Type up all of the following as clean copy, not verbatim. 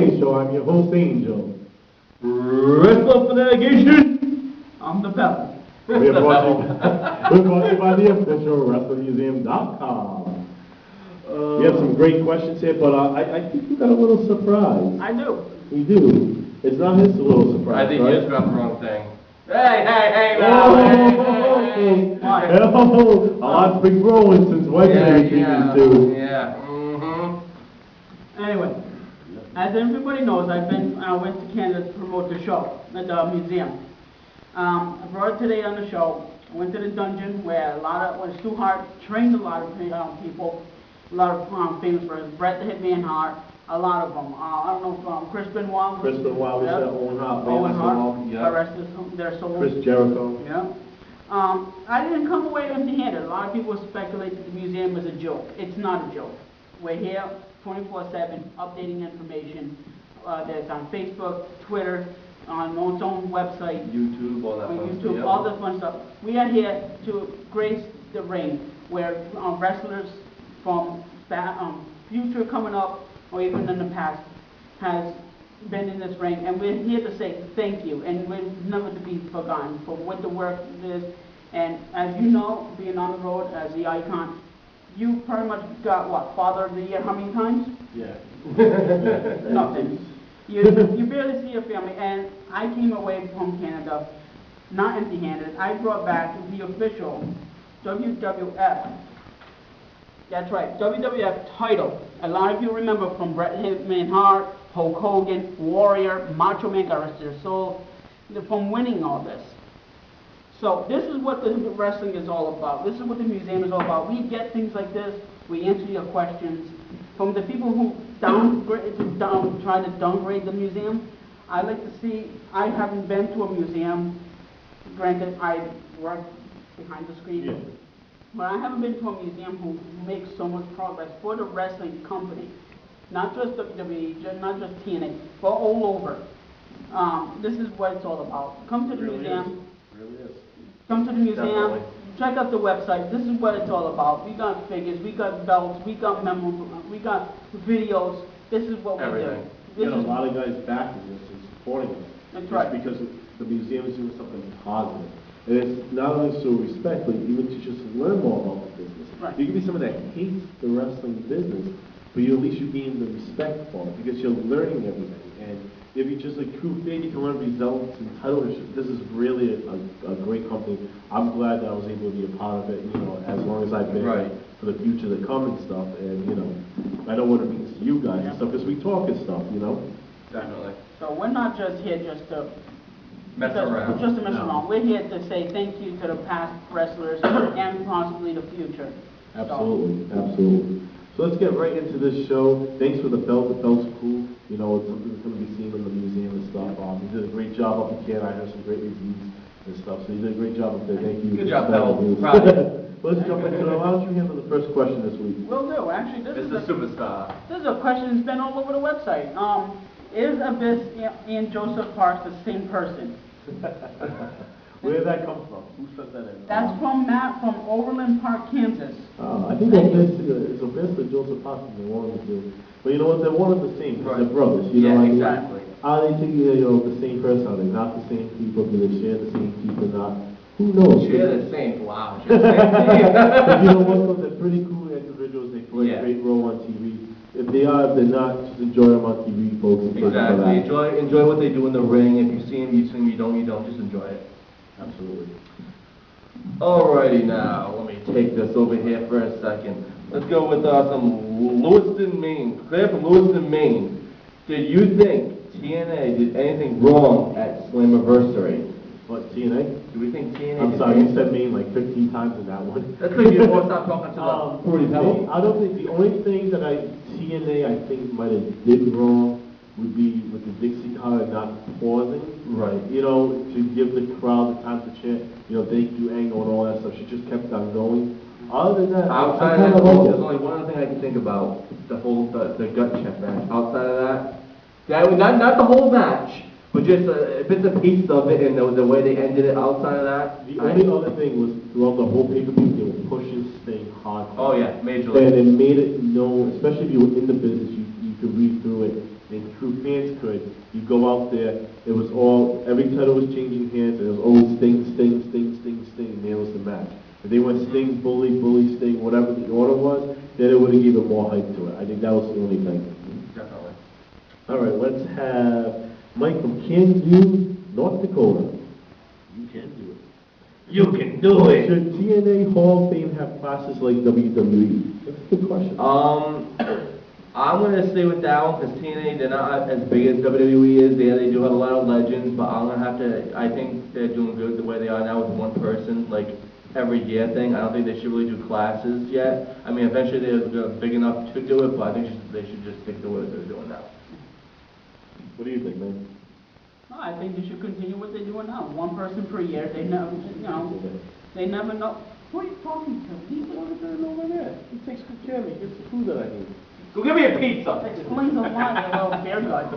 Wrestling Show. I'm your host, Angel. Wrestling Fanatication. I'm the Pebble. We're brought to you by the official WrestlingMuseum.com. We have some great questions here, but I think we got a little surprise. I do. We do. It's not his little surprise. I think right? you just got the wrong thing. Hey, Oh, hey, a lot's been growing since Wednesday between these two. Yeah. Anyway, as everybody knows, I went to Canada to promote the show at the museum. I brought it today on the show. I went to the dungeon where when Stu Hart trained a lot of people, a lot of famous wrestlers, Bret the Hitman Hart, a lot of them. I don't know if Chris Benoit. Chris Benoit was there, Owen Hart, Owen Hart, yeah. the rest of their souls. Chris Jericho. Yeah. I didn't come away empty-handed. A lot of people speculate that the museum is a joke. It's not a joke. We're here 24/7, updating information. That's on Facebook, Twitter, on its own website. YouTube, all that On fun YouTube, stuff. all the fun stuff. We are here to grace the ring, where wrestlers from future coming up, or even in the past, has been in this ring, and we're here to say thank you, and we're never to be forgotten for what the work is. And as you know, being on the road as the icon, you pretty much got what, Father of the Year how many times? Yeah. Nothing. You barely see your family, and I came away from Canada not empty-handed. I brought back the official WWF. That's right, WWF title. A lot of you remember from Bret Hitman Hart, Hulk Hogan, Warrior, Macho Man, God rest their soul, from winning all this. So this is what the wrestling is all about. This is what the museum is all about. We get things like this. We answer your questions. From the people who try to downgrade the museum, I like to see, I haven't been to a museum. Granted, I work behind the screen. Yeah. But I haven't been to a museum who makes so much progress for the wrestling company. Not just WWE, not just TNA, but all over. This is what it's all about. Come to the museum. Really is. Come to the museum. Definitely. Check out the website. This is what it's all about. We got figures, we got belts, we got we got videos. This is what Everything. we do. We got a lot of guys backing this and supporting us. That's Just right. because the museum is doing something positive. And it's not only to respect, but even to just learn more about the business. Right. You can be someone that hates the wrestling business, but at least you gain the respect for it because you're learning everything. And if you're just a true fan, you can learn results and title. This is really a great company. I'm glad that I was able to be a part of it, as long as I've been Right. for the future to come and stuff. And, I know what it means to you guys and stuff because we talk and stuff, Definitely. So we're not just here just to Mess around. Just to mess No. around. We're here to say thank you to the past wrestlers and possibly the future. Absolutely. So let's get right into this show. Thanks for the belt. The belt's cool. It's something that's going to be seen in the museum and stuff. You did a great job up in Canada. I heard some great reviews and stuff. So you did a great job up there. Thank you. Good for job, spelling Bell. news. Proud of you. Let's jump into it. Why don't you handle the first question this week? Will do. Actually, This is a superstar. this is a question that's been all over the website. Is Abyss and Joseph Parks the same person? Where did that come from? Who sent that in? That's from Matt from Overland Park, Kansas. I think it's Abyss and Joseph Parks are one of the two. But you know what? They're one of the same. 'Cause Right. they're brothers. You know Yeah, what I mean? exactly. Are they the same person? Are they not the same people? Do they share the same people? Not? Who knows? Share the same. Wow. Share the same But you know thing. what? Though? They're pretty cool individuals. They play Yeah. a great role on TV. If they are, if they're not, just enjoy them on TV, folks. And thank you for Exactly. that. Enjoy what they do in the ring. If you see them, you see them. You don't. Just enjoy it. Absolutely. Alrighty now, let me take this over here for a second. Let's go with some Lewiston, Maine. Claire from Lewiston, Maine. Did you think TNA did anything wrong at Slammiversary? What, TNA? Do we think TNA I'm did sorry, you anything? said me like 15 times in that one. That's because you won't stop talking to the Fruity Pebble. I don't think the only thing that TNA I think might have did wrong would be with the Dixie card not pausing. Right. To give the crowd the time to chant, thank you, Angle, and all that stuff. She just kept on going. Other than that, Outside I of kind that, of like there's it. only one other thing I can think about, the gut check match. Outside of that, not the whole match, but just bits and pieces of it and the way they ended it. Outside of that, The only other thing was throughout the whole pay-per-view, they were pushing Sting hard. Oh yeah, majorly. And it made it known, especially if you were in the business, you could read through it and true fans could, you go out there, it was all, every title was changing hands, and it was always Sting, Sting, Sting, Sting, Sting, nails the match. If they went Sting, Bully, Bully, Sting, whatever the order was, then it would have given more hype to it. I think that was the only thing. Definitely. All right, let's have Mike from Kansas, North Dakota. You can do it. You can do it. Should TNA Hall of Fame have classes like WWE? That's a good question. I'm gonna stay with that one, because TNA, they're not as big as WWE is, they do have a lot of legends, but I'm gonna have to, I think they're doing good the way they are now with one person, like, every year thing. I don't think they should really do classes yet. I mean, eventually they're big enough to do it, but I think they should just stick to what they're doing now. What do you think, man? No, I think they should continue what they're doing now. One person per year, they never, they never know. Who are you talking to? He's the one that's over there. He takes good care of me. He gets the food that I need. Go give me a pizza. Explains a lot about bear guts.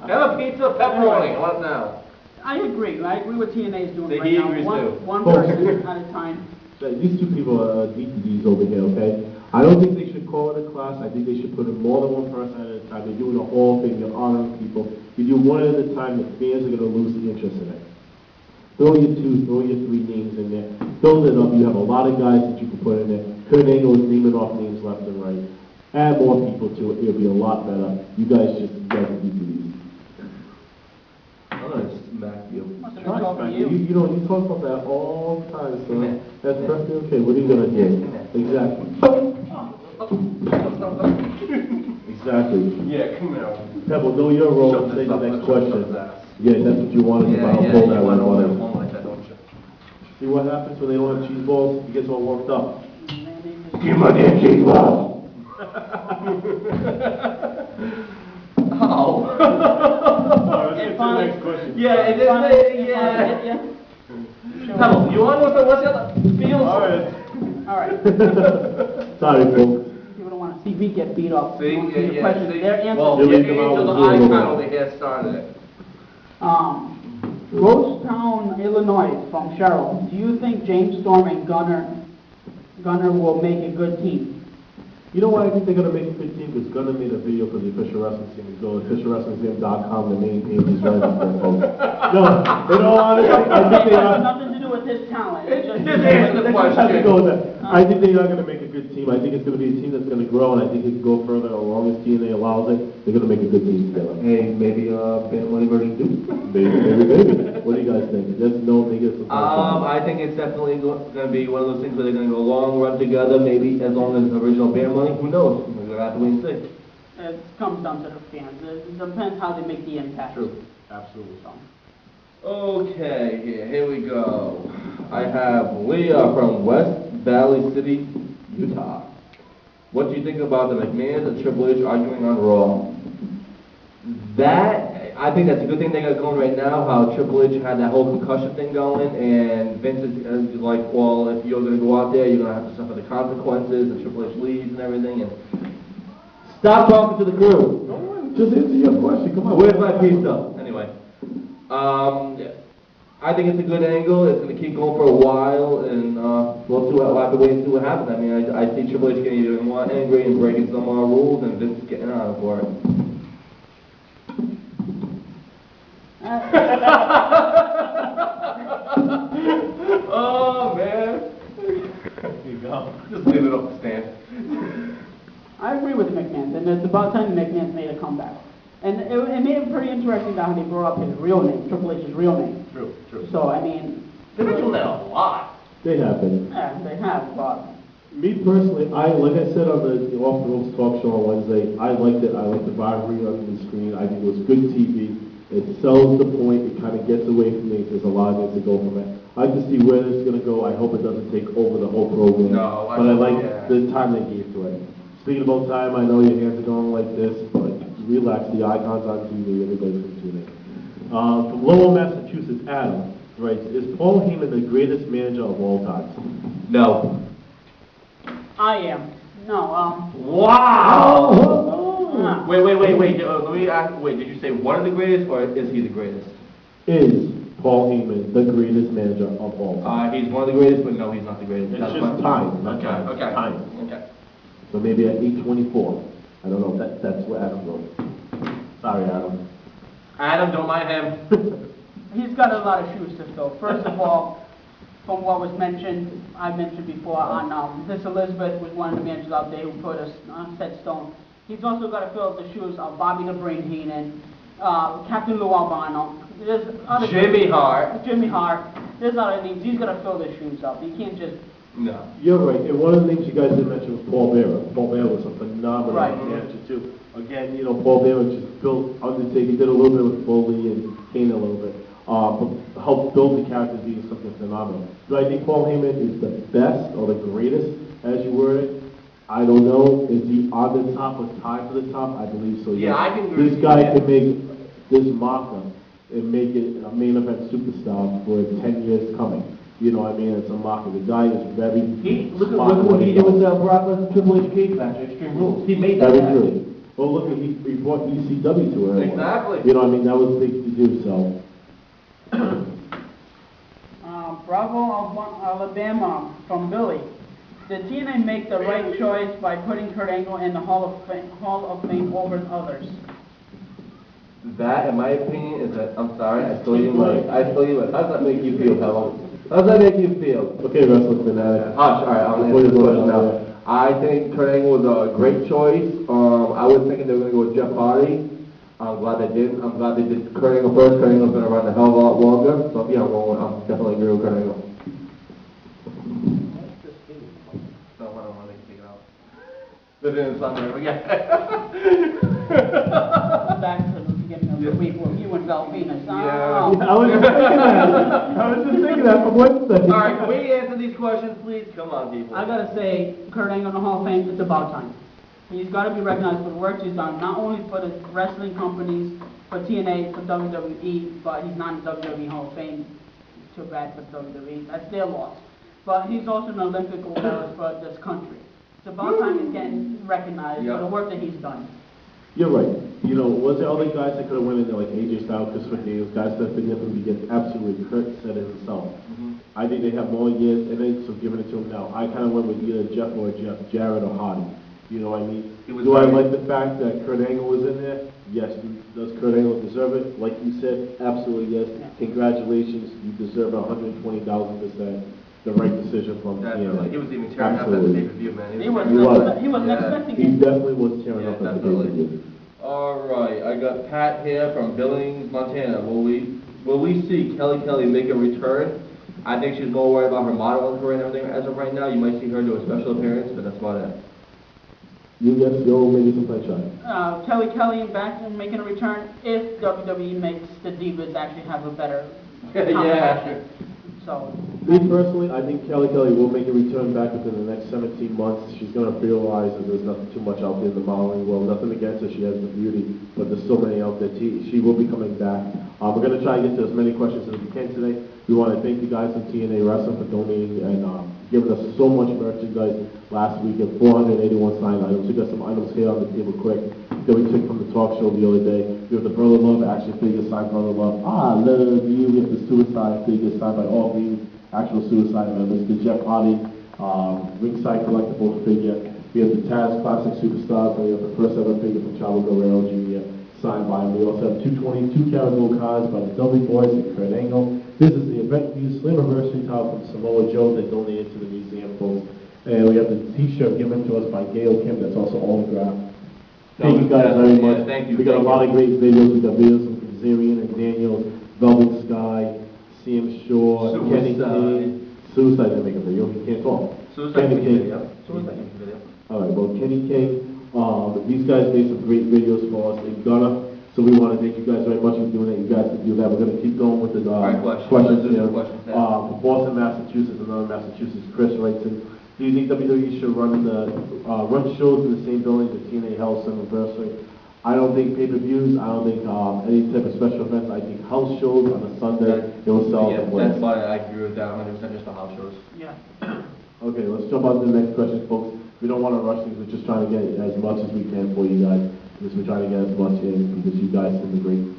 Have a pizza, pepperoni, I want it now. I agree what TNA is doing He right now. agrees too. One person at a time. These two people are DTDs over here, okay? I don't think they should call it a class. I think they should put in more than one person at a time. They're doing a whole thing. You're honoring people. You do one at a time, the fans are going to lose the interest in it. Throw your 2, throw your 3 names in there. Build it up. You have a lot of guys that you can put in there. Kurt Angle is naming off names left and right. Add more people to it. It'll be a lot better. You guys are DTDs. I'm gonna smack you. Must have been talking to You, you. you talk about that all the time, so Yeah. that's perfectly okay. What are you gonna do? Exactly. Exactly. Yeah, come here. Pebble, know your role Shut and this say the up, next let's shut question. his ass. Yeah, that's what you wanted Yeah, about yeah, pull you that went one. over there home like that, don't you? See what happens when they don't have cheese balls? He gets all worked up. Give my damn cheese balls. Oh. Alright, let's get to the next question. Yeah, it is, yeah. Pebble, you want what's the other? Feels. All right. Sorry, folks. People don't want to see me get beat up. See, They wanna see the yeah, questions. see. Their answers. Well, You're yeah, leaving out Angel, the the door icon over over here started it. Rosetown, Illinois, from Cheryl. Do you think James Storm and Gunner will make a good team? You know why I think they're gonna make a good team? Because Gunner made a video for the official wrestling team. Go to officialwrestlingteam.com, the main page is right up there, folks. No, in all honesty, I think they It are. has nothing to do with his talent. It's just- Just answer the Let's just have to question. go with that. I think they are gonna make a good team. I think it's gonna be a team that's gonna grow, and I think it can go further as long as TNA allows it. They're gonna make a good team together. Hey, maybe Band Money version 2? Maybe. What do you guys think? There's no negative. I think it's definitely gonna be one of those things where they're gonna go a long run together, maybe as long as the original Band Money, who knows? We're gonna have to wait and see. It comes down to the fans. It depends how they make the impact. True. Absolutely. Okay, here we go. I have Leah from West Valley City, Utah. What do you think about the McMahons and Triple H arguing on Raw? I think that's a good thing they got going right now, how Triple H had that whole concussion thing going, and Vince is like, well, if you're going to go out there, you're going to have to suffer the consequences, and Triple H leaves and everything, and stop talking to the crew. Just answer your question. Come on. Where's my pizza? Anyway, I think it's a good angle. It's going to keep going for a while, and we'll have to wait and see what happens. I mean, I see Triple H getting even more angry and breaking some more rules, and Vince is getting on for it. Oh man! Here you go. Just leave it up the stand. I agree with the McMahons, and it's about time the McMahons made a comeback. And it made it pretty interesting how they brought up his real name, Triple H's real name. True, true. So, I mean... They've been doing that a lot. They have been. Yeah, they have, but... Me personally, like I said on the Off the Ropes talk show on Wednesday, I liked it. I liked the rivalry on the screen. I think it was good TV. It sells the point. It kind of gets away from me. There's a lot of things to go from it. I like to see where this is going to go. I hope it doesn't take over the whole program. No, but I like yeah. the time they gave to it. Speaking about time, I know your hands are going like this, but relax. The icons on TV. Everybody's going to tune in. From Lowell, Massachusetts, Adam writes, is Paul Heyman the greatest manager of all time? No. I am. No, Wow! uh, Wait. Let me ask. Wait, did you say one of the greatest, or is he the greatest? Is Paul Heyman the greatest manager of all time? He's one of the greatest, but no, he's not the greatest. It's That's just my- time. Not Okay, time. okay. Time. Okay. So maybe at 8:24. I don't know if that's what Adam wrote. Sorry, Adam. Adam, don't mind him. He's got a lot of shoes to fill. First of all, from what was mentioned, I mentioned before on Miss Elizabeth was one of the managers out there who put us on set stone. He's also got to fill the shoes of Bobby the Brain Heenan, Captain Lou Albano. There's other Jimmy Hart. Jimmy Hart. There's other names. He's got to fill the shoes up. He can't just. No. You're right, and one of the things you guys did mention was Paul Bearer. Paul Bearer was a phenomenal Right. manager too. Again, you know, Paul Bearer just built Undertaker, he did a little bit with Foley and Kane a little bit, but helped build the character being something phenomenal. Do I think Paul Heyman is the best or the greatest, as you word it? I don't know. Is he on the top or tied for the top? I believe so, Yeah, I can agree This with guy you. can make this marker and make it a main event superstar for 10 years coming. You know what I mean? It's a marker. The guy is very Look smart at what he did does. with Brock Lesnar Triple H cage match at Extreme Rules. He made that Very happen. true. Well, look, he brought ECW to her. Exactly. You know what I mean? That was big to do, so. Bravo, Alabama, from Billy. Did TNA make the right choice by putting Kurt Angle in the Hall of Fame over others? That, in my opinion, is that, I'm sorry, I stole you away. I stole you away. How does that make you feel, Hello? How does that make you feel? Okay, wrestling fanatic. Hush, alright, I'm Before gonna you answer go this question down now. I think Kurt Angle was a great choice. I was thinking they were gonna go with Jeff Hardy. I'm glad they didn't. I'm glad they did Kurt Angle first. Kurt Angle's been around a hell of a lot longer. So yeah, I'm definitely agree with Kurt Angle. No, I don't want to take it out. Put it in somewhere again. Back to the beginning of the week with you and Valvinus. Yeah. I was just thinking that. I was just thinking that for 1 second. Alright, can we answer these questions, please? Come on, people. I gotta say, Kurt Angle in the Hall of Fame, it's about time. He's gotta be recognized for the work he's done, not only for the wrestling companies, for TNA, for WWE, but he's not in the WWE Hall of Fame. Too bad for WWE. That's their loss. But he's also an Olympic gold medalist for this country. It's about time he's getting recognized for the work that he's done. You're right. You know, was there other guys that could have went in there, like AJ Styles, Christopher Daniels, guys that have been there from the beginning? Absolutely. Kurt said it himself. I think they have more years in it, so giving it to him now. I kind of went with either Jeff, Jarrett or Hardy. You know what I mean? Do I like the fact that Kurt Angle was in there? Yes. Does Kurt Angle deserve it? Like you said, absolutely yes. Congratulations. You deserve 120,000%. The right decision from Definitely. TNA. He was even tearing up at the pay-per-view, man. He wasn't Yeah. expecting He it. definitely was tearing Yeah, up at the definitely. pay-per-view. Alright, I got Pat here from Billings, Montana. Will we see Kelly make a return? I think she's more worried about her modeling career and everything as of right now. You might see her do a special appearance, but that's about it. You guess you'll maybe some sunshine. Kelly back and making a return if WWE makes the Divas actually have a better Yeah. combination. So, Me personally, I think Kelly will make a return back within the next 17 months. She's going to realize that there's nothing too much out there in the modeling world. Nothing against her, she has the beauty, but there's so many out there. She will be coming back. We're going to try to get to as many questions as we can today. We want to thank you guys from TNA Wrestling for donating and giving us so much merchandise last week at 481 signed items. We got some items here on the table quick that we took from the talk show the other day. We have the Brother Love action figure signed Brother Love. I love you. We have the Suicide figure signed by all the actual Suicide members. The Jeff Hardy ringside collectible figure. We have the Taz Classic Superstars. And we have the first ever figure from Chavo Guerrero Jr. signed by him. We also have 222 karat gold cards by the Dudley Boys and Kurt Angle. This is the Event View Slammiversary towel from Samoa Joe that donated to the museum, folks. And we have the t-shirt given to us by Gail Kim that's also autographed. Thank you guys very much. Thank you. We got a lot of great videos. We got videos from Kazarian and Daniel, Velvet Sky, CM Shaw, Kenny Kane. Suicide didn't make a video. He can't talk. Suicide Kenny music King. video. Suicide music video. All right, well, Kenny King. These guys made some great videos for us in Ghana. So we want to thank you guys very much for doing that. You guys can do that. We're going to keep going with the questions here. From Boston, Massachusetts, another Massachusetts, Chris writes in, do you think WWE should run shows in the same building as TNA House Anniversary? I don't think pay-per-views. I don't think any type of special events. I think house shows on a Sunday, it will sell the place. That's why I agree with that 100%, just the house shows. yeah. Okay, let's jump on to the next question, folks. We don't want to rush things. We're just trying to get as much as we can for you guys. Because we're trying to get as much in because you guys did a great